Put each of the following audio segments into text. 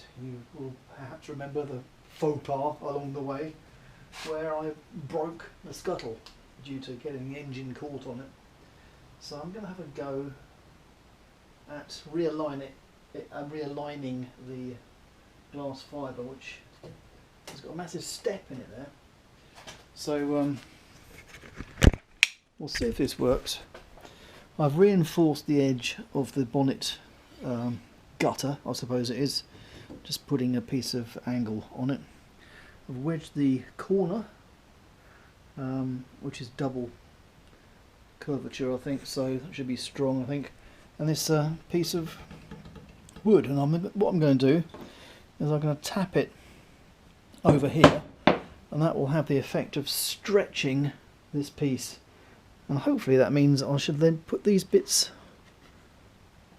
did, you will perhaps remember the faux pas along the way where I broke the scuttle due to getting the engine caught on it. So I'm going to have a go at realigning the glass fibre, which has got a massive step in it there. So we'll see if this works. I've reinforced the edge of the bonnet gutter, I suppose it is, just putting a piece of angle on it. I've wedged the corner, which is double curvature I think, so that should be strong I think, and this piece of wood, and what I'm going to do is I'm going to tap it over here, and that will have the effect of stretching this piece, and hopefully that means I should then put these bits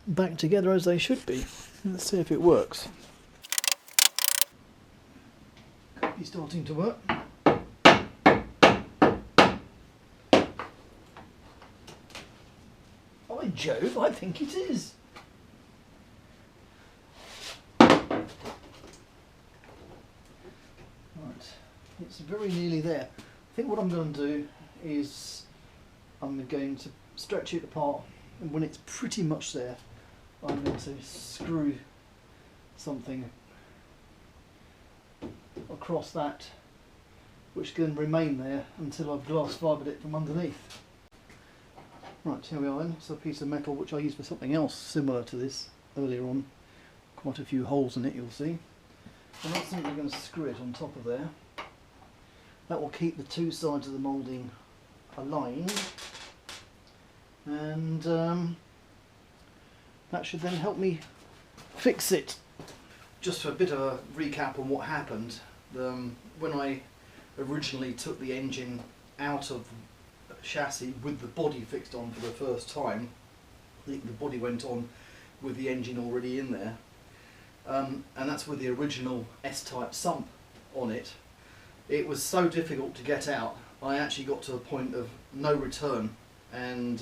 back together as they should be. Let's see if it works. Could be starting to work. By Jove, I think it is. Right, it's very nearly there. I think what I'm going to do is I'm going to stretch it apart, and when it's pretty much there, I'm going to screw something across that, which can remain there until I've glass fibered it from underneath. Right, here we are then. It's a piece of metal which I used for something else similar to this earlier on. Quite a few holes in it, you'll see. And that's simply going to screw it on top of there. That will keep the two sides of the moulding aligned, and that should then help me fix it. Just for a bit of a recap on what happened, when I originally took the engine out of the chassis with the body fixed on for the first time, the body went on with the engine already in there, and that's with the original S-type sump on it. It was so difficult to get out, I actually got to a point of no return, and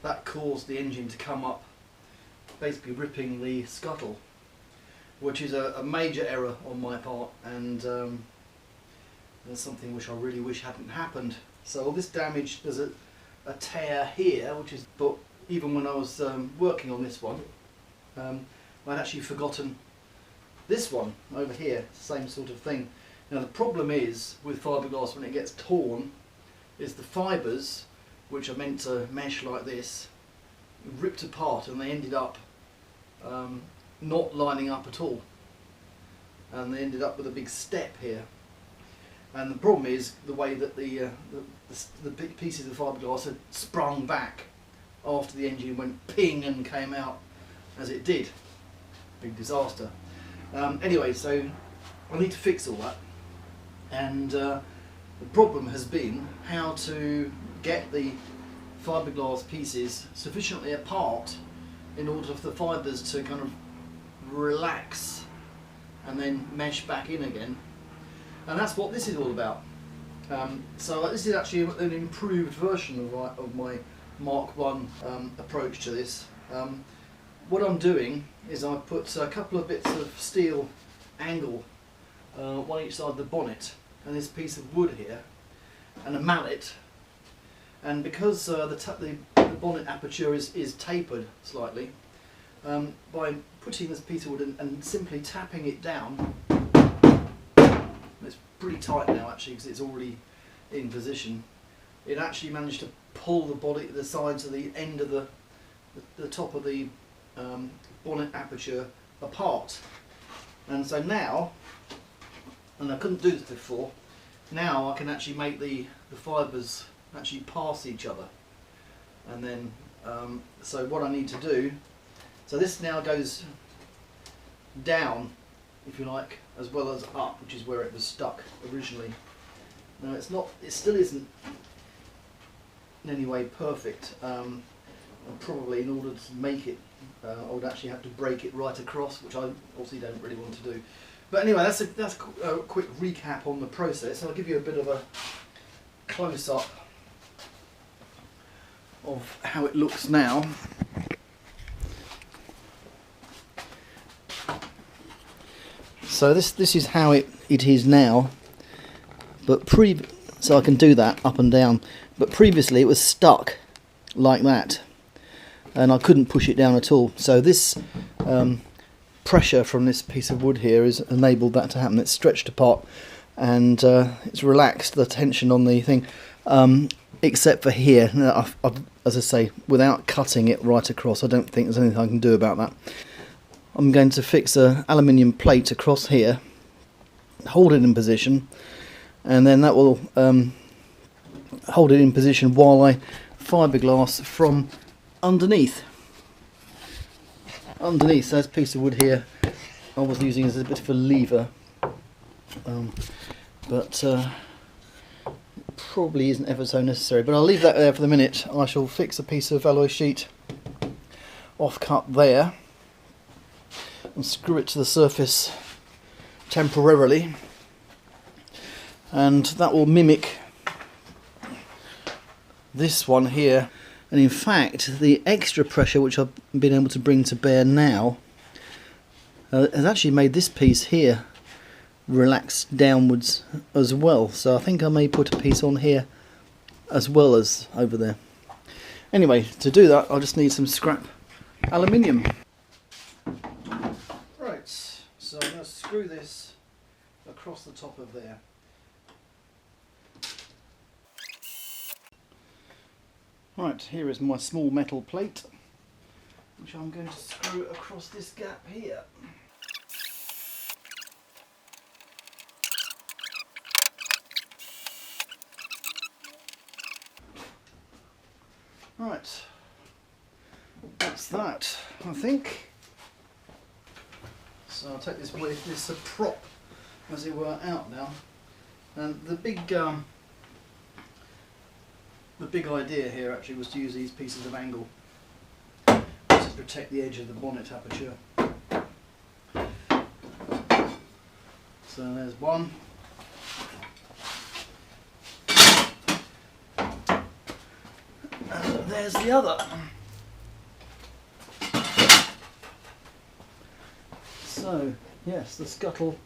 that caused the engine to come up, basically ripping the scuttle, which is a major error on my part, and there's something which I really wish hadn't happened. So all this damage, there's a tear here, which is, but even when I was working on this one, I'd actually forgotten this one over here, same sort of thing. Now the problem is with fiberglass when it gets torn is the fibres, which are meant to mesh like this, ripped apart, and they ended up not lining up at all, and they ended up with a big step here. And the problem is the way that the big pieces of fiberglass had sprung back after the engine went ping and came out as it did. Big disaster. Anyway, so I need to fix all that, and the problem has been how to get the fiberglass pieces sufficiently apart in order for the fibres to kind of relax and then mesh back in again, and that's what this is all about. So this is actually an improved version of my Mark 1 approach to this. What I'm doing is I've put a couple of bits of steel angle, one each side of the bonnet, and this piece of wood here, and a mallet. And because the bonnet aperture is tapered slightly, by putting this piece of wood and simply tapping it down, it's pretty tight now actually because it's already in position, it actually managed to pull the sides of the end of the top of the bonnet aperture apart. And so now, and I couldn't do this before, now I can actually make the fibres actually pass each other. And then, so what I need to do, so this now goes down, if you like, as well as up, which is where it was stuck originally. Now it still isn't in any way perfect, and probably in order to make it, I would actually have to break it right across, which I obviously don't really want to do. But anyway, that's a quick recap on the process. I'll give you a bit of a close-up of how it looks now. So this is how it is now, but so I can do that up and down, but previously it was stuck like that and I couldn't push it down at all. So this pressure from this piece of wood here has enabled that to happen. It's stretched apart and it's relaxed the tension on the thing, except for here. Now, as I say, without cutting it right across, I don't think there's anything I can do about that. I'm going to fix an aluminium plate across here, hold it in position, and then that will hold it in position while I fiberglass from underneath. Underneath, so this piece of wood here I was using as a bit of a lever, but probably isn't ever so necessary, but I'll leave that there for the minute. I shall fix a piece of alloy sheet off cut there and screw it to the surface temporarily, and that will mimic this one here. And in fact, the extra pressure which I've been able to bring to bear now has actually made this piece here relax downwards as well. So I think I may put a piece on here as well as over there. Anyway, to do that I'll just need some scrap aluminium. Right, so I'm going to screw this across the top of there. Right, here is my small metal plate, which I'm going to screw across this gap here. Right, that's that, I think. So I'll take this prop, as it were, out now. And the big idea here actually was to use these pieces of angle to protect the edge of the bonnet aperture. So there's one. And there's the other. So yes, the scuttle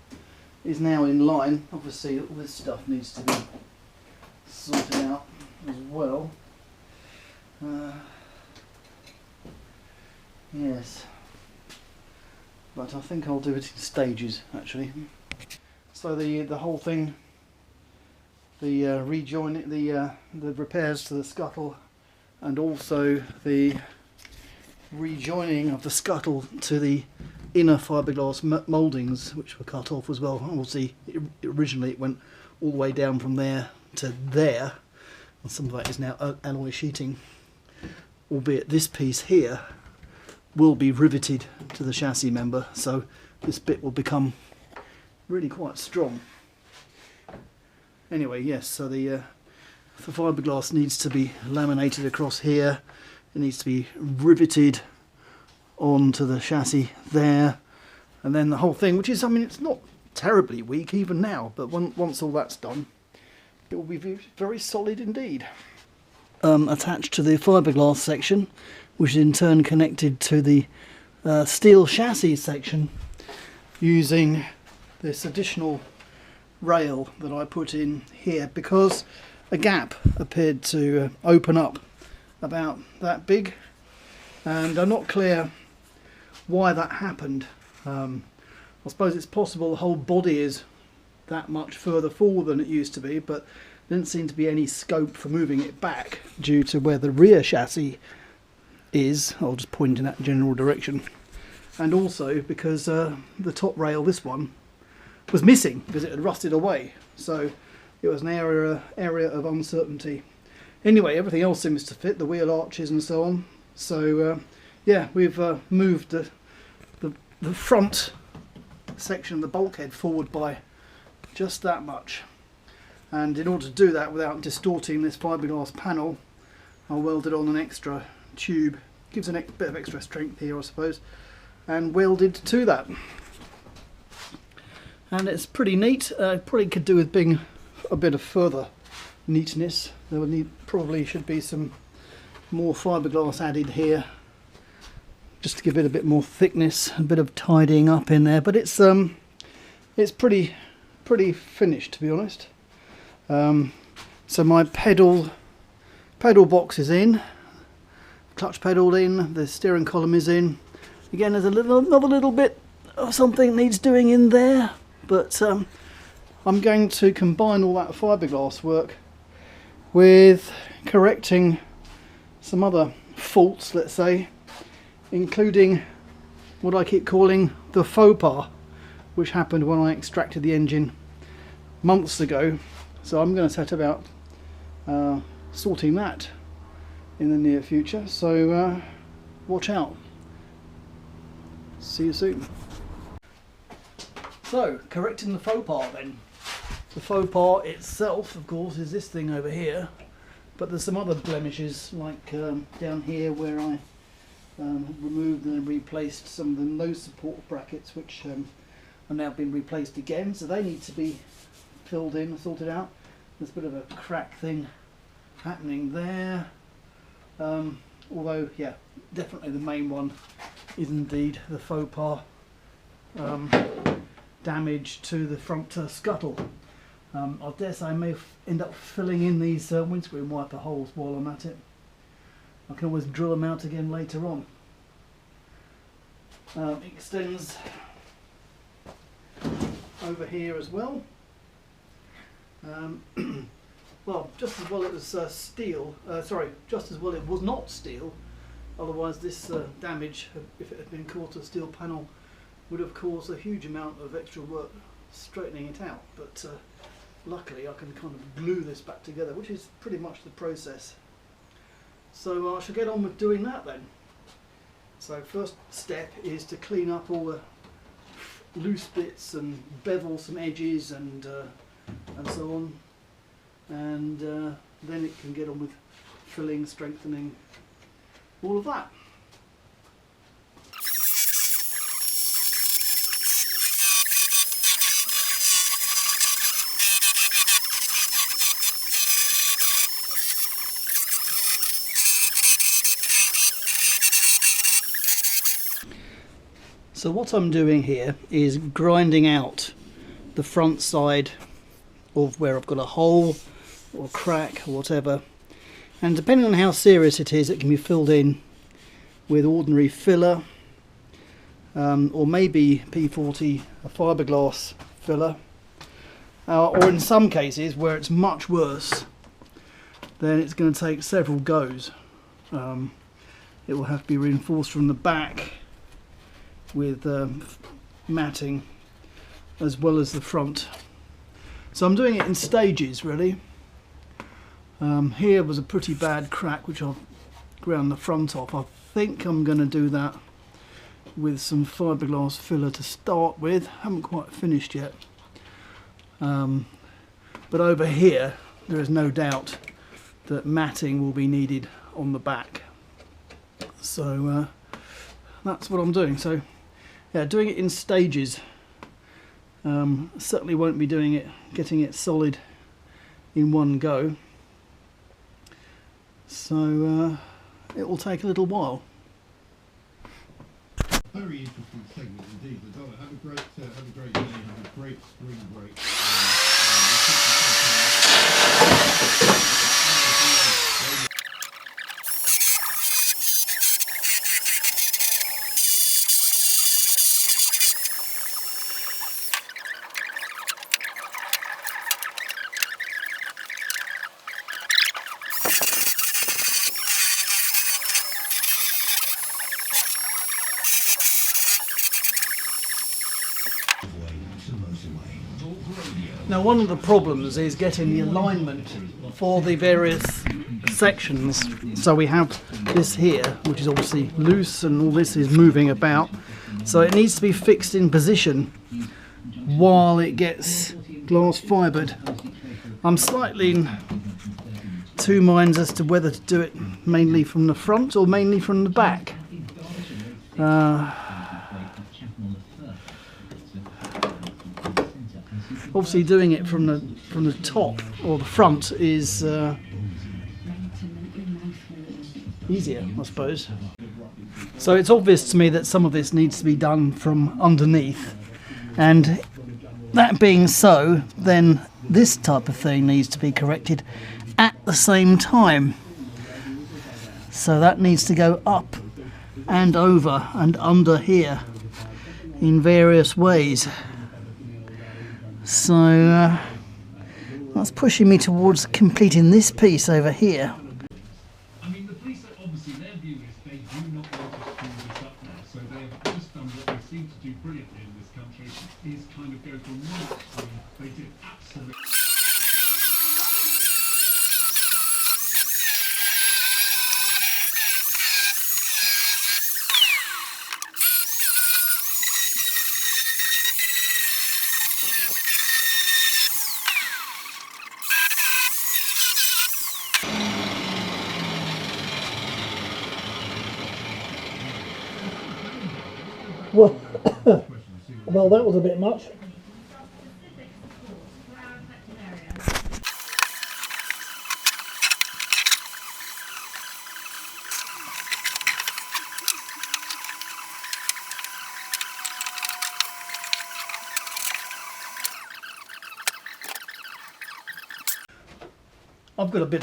is now in line. Obviously all this stuff needs to be sorted out as well. Yes, but I think I'll do it in stages actually. So the whole thing, the the repairs to the scuttle, and also the rejoining of the scuttle to the inner fiberglass mouldings, which were cut off as well. Obviously, originally it went all the way down from there to there. And some of that is now alloy sheeting, albeit this piece here will be riveted to the chassis member, so this bit will become really quite strong. Anyway, yes, so the fiberglass needs to be laminated across here, it needs to be riveted onto the chassis there, and then the whole thing, which is, I mean, it's not terribly weak even now, but once all that's done, it will be very solid indeed. Attached to the fiberglass section, which is in turn connected to the steel chassis section using this additional rail that I put in here, because a gap appeared to open up about that big, and I'm not clear why that happened. I suppose it's possible the whole body is that much further forward than it used to be, but there didn't seem to be any scope for moving it back due to where the rear chassis is. I'll just point in that general direction, and also because the top rail, this one, was missing because it had rusted away, so it was an area of uncertainty. Anyway, everything else seems to fit, the wheel arches and so on. So yeah, we've moved the front section of the bulkhead forward by just that much, and in order to do that without distorting this fiberglass panel, I welded on an extra tube, gives a bit of extra strength here I suppose, and welded to that, and it's pretty neat. Probably could do with being a bit of further neatness. There probably should be some more fiberglass added here just to give it a bit more thickness, a bit of tidying up in there, but it's it's pretty finished, to be honest. So my pedal box is in, clutch pedal in, the steering column is in. Again, there's another little bit of something needs doing in there, but I'm going to combine all that fiberglass work with correcting some other faults, let's say, including what I keep calling the faux pas, which happened when I extracted the engine months ago. So I'm going to set about sorting that in the near future, so watch out. See you soon. So, correcting the faux pas then. The faux pas itself, of course, is this thing over here, but there's some other blemishes, like down here where I removed and replaced some of the nose support brackets, which are now being replaced again, so they need to be filled in, sorted out. There's a bit of a crack thing happening there, although yeah, definitely the main one is indeed the faux pas damage to the front scuttle. I dare say I may end up filling in these windscreen wiper holes while I'm at it. I can always drill them out again later on. Extends over here as well. Well, just as well it was steel, just as well it was not steel, otherwise this damage, if it had been caught to a steel panel, would have caused a huge amount of extra work straightening it out, but luckily I can kind of glue this back together, which is pretty much the process. So I shall get on with doing that then. So first step is to clean up all the loose bits and bevel some edges and so on, and then it can get on with filling, strengthening, all of that. So what I'm doing here is grinding out the front side of where I've got a hole or a crack or whatever, and depending on how serious it is, it can be filled in with ordinary filler, or maybe P40, a fiberglass filler, or in some cases where it's much worse, then it's going to take several goes. It will have to be reinforced from the back with matting as well as the front. So I'm doing it in stages really. Here was a pretty bad crack which I've ground the front off. I think I'm going to do that with some fiberglass filler to start with. Haven't quite finished yet. But over here there is no doubt that matting will be needed on the back. So that's what I'm doing. So yeah, doing it in stages. Certainly won't be doing it, getting it solid in one go. So it will take a little while. Very interesting segment indeed. Have a great day. Have a great spring break. Now one of the problems is getting the alignment for the various sections. So we have this here, which is obviously loose, and all this is moving about. So it needs to be fixed in position while it gets glass fibered. I'm slightly in two minds as to whether to do it mainly from the front or mainly from the back. Obviously doing it from the top or the front is easier, I suppose. So it's obvious to me that some of this needs to be done from underneath, and that being so, then this type of thing needs to be corrected at the same time. So that needs to go up and over and under here in various ways. So that's pushing me towards completing this piece over here. I mean, the police, obviously, their view is they do not want to screw this up now, so they have just done what they seem to do brilliantly in this country, is kind of go from one extreme. They did absolutely... Well, that was a bit much. I've got a bit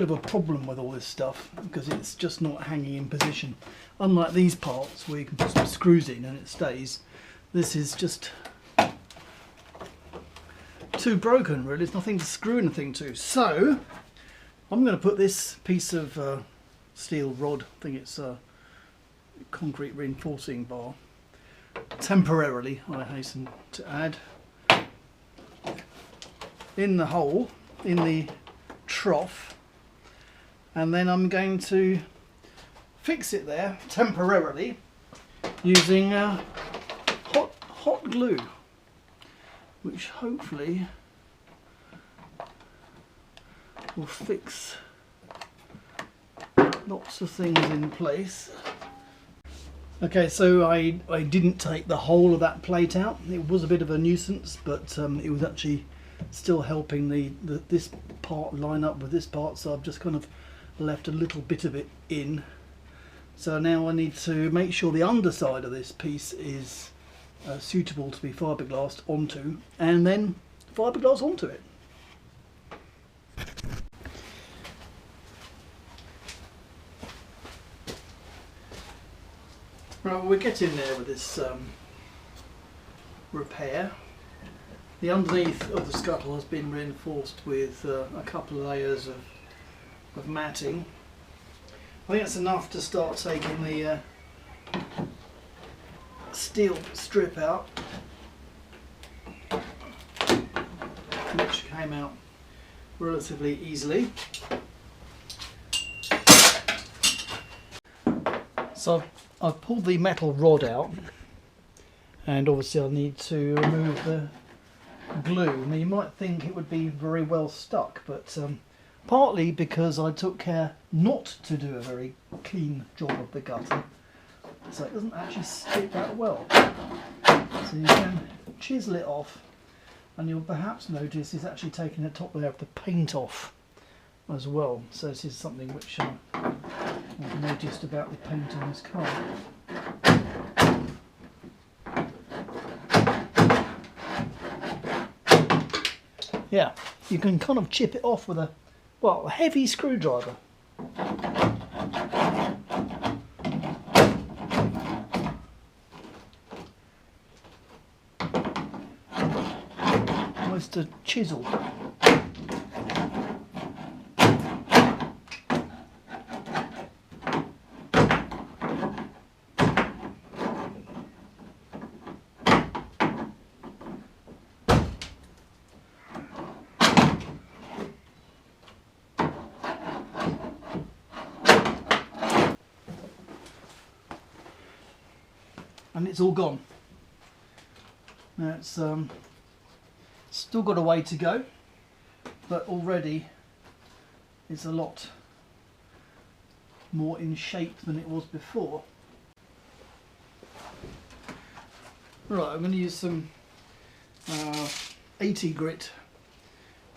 of a problem with all this stuff because it's just not hanging in position. Unlike these parts where you can put some screws in and it stays, this is just too broken really. There's nothing to screw anything to. So I'm going to put this piece of steel rod, I think it's a concrete reinforcing bar, temporarily, I hasten to add, in the hole, in the trough, and then I'm going to fix it there temporarily using hot glue, which hopefully will fix lots of things in place. Okay, so I didn't take the whole of that plate out. It was a bit of a nuisance, but it was actually still helping this part line up with this part, so I've just kind of left a little bit of it in. So now I need to make sure the underside of this piece is suitable to be fiberglassed onto, and then fiberglass onto it. Right, well, we're getting there with this repair. The underneath of the scuttle has been reinforced with a couple of layers of matting. I think that's enough to start taking the steel strip out, which came out relatively easily. So I've pulled the metal rod out, and obviously I need to remove the glue. Now you might think it would be very well stuck, but partly because I took care not to do a very clean job of the gutter, so it doesn't actually stick that well. So you can chisel it off, and you'll perhaps notice it's actually taking the top layer of the paint off as well. So this is something which I've noticed about the paint on this car. Yeah, you can kind of chip it off with a heavy screwdriver. Almost a chisel. And it's all gone. Now it's still got a way to go, but already it's a lot more in shape than it was before. Right, I'm going to use some 80 grit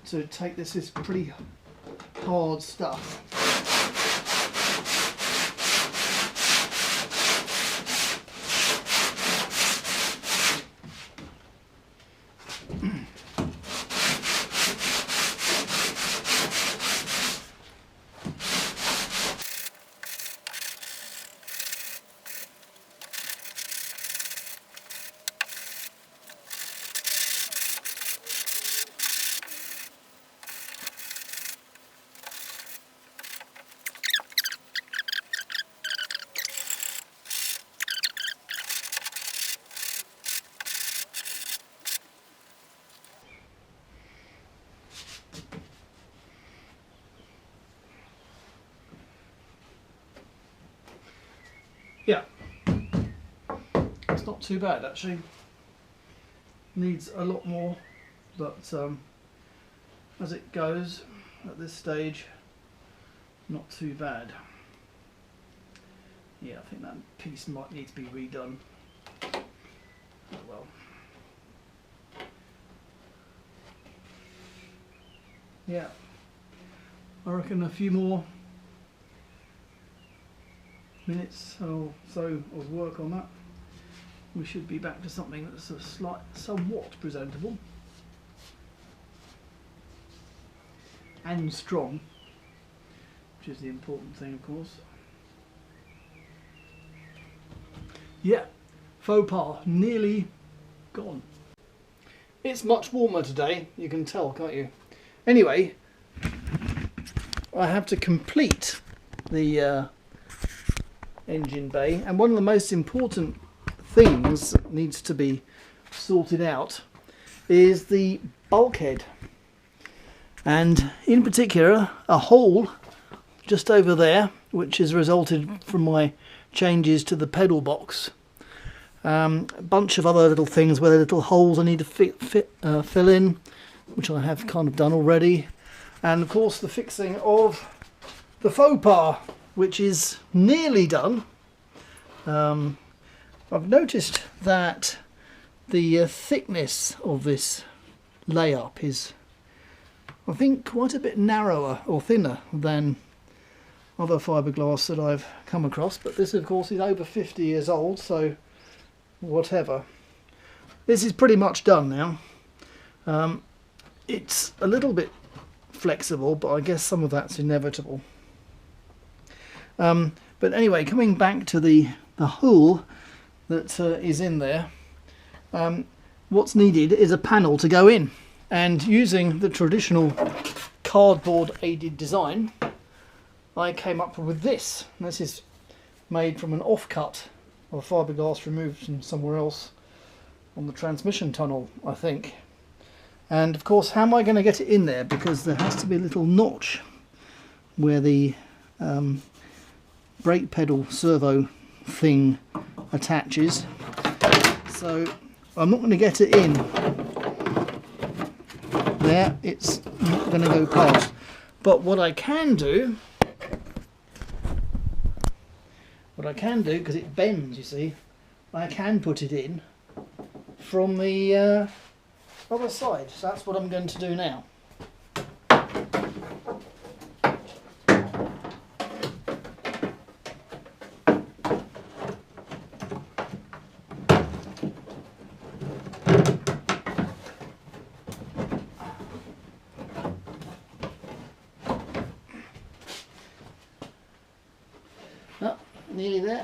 to take this pretty hard stuff. not too bad actually. Needs a lot more, but as it goes at this stage, not too bad. Yeah, I think that piece might need to be redone. Oh well. Yeah, I reckon a few more minutes or so of work on that, we should be back to something that's somewhat presentable and strong, which is the important thing, of course. Yeah, Faux Pas nearly gone. It's much warmer today, you can tell, can't you? Anyway, I have to complete the engine bay, and one of the most important things that needs to be sorted out is the bulkhead, and in particular a hole just over there which has resulted from my changes to the pedal box. A bunch of other little things where the little holes I need to fill in, which I have kind of done already, and of course the fixing of the Faux Pas, which is nearly done. I've noticed that the thickness of this layup is, I think, quite a bit narrower or thinner than other fiberglass that I've come across, but this of course is over 50 years old, so whatever. This is pretty much done now. It's a little bit flexible, but I guess some of that's inevitable. But anyway, coming back to the hole that is in there, what's needed is a panel to go in, and using the traditional cardboard aided design, I came up with this. This is made from an offcut of fiberglass removed from somewhere else on the transmission tunnel, I think. And of course, how am I going to get it in there? Because there has to be a little notch where the brake pedal servo thing attaches. So I'm not going to get it in there. It's not going to go past. But what I can do, because it bends, you see, I can put it in from the other side. So that's what I'm going to do now. Oh, nearly there.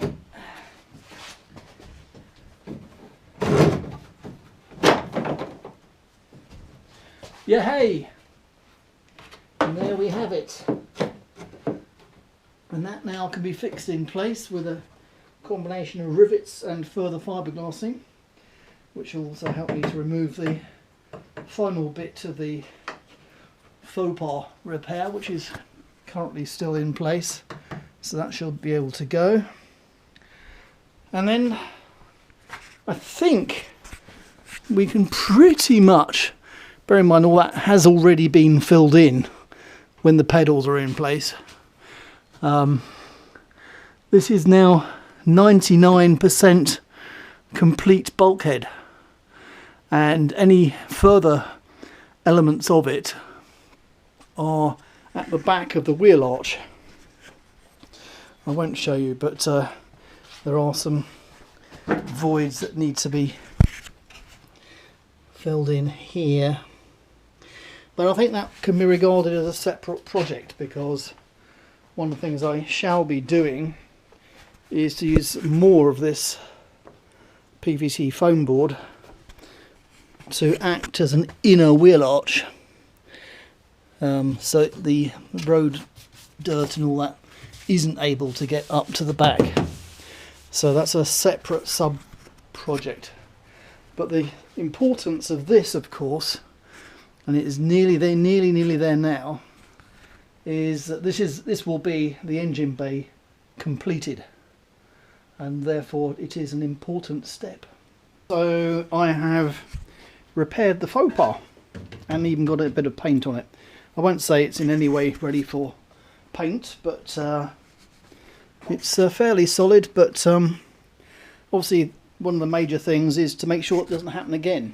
Yeah, hey! And there we have it. And that now can be fixed in place with a combination of rivets and further fiberglassing, which will also help me to remove the final bit of the Faux Pas repair, which is currently still in place. So that should be able to go. And then I think we can pretty much, bear in mind all that has already been filled in when the pedals are in place. This is now 99% complete bulkhead, and any further elements of it are at the back of the wheel arch. I won't show you, but there are some voids that need to be filled in here. But I think that can be regarded as a separate project, because one of the things I shall be doing is to use more of this PVC foam board to act as an inner wheel arch, so the road dirt and all that isn't able to get up to the back. So that's a separate sub project. But the importance of this, of course, and it is nearly there now, is that this will be the engine bay completed, and therefore it is an important step. So I have repaired the Faux Pas and even got a bit of paint on it. I won't say it's in any way ready for paint, but it's fairly solid. But obviously one of the major things is to make sure it doesn't happen again.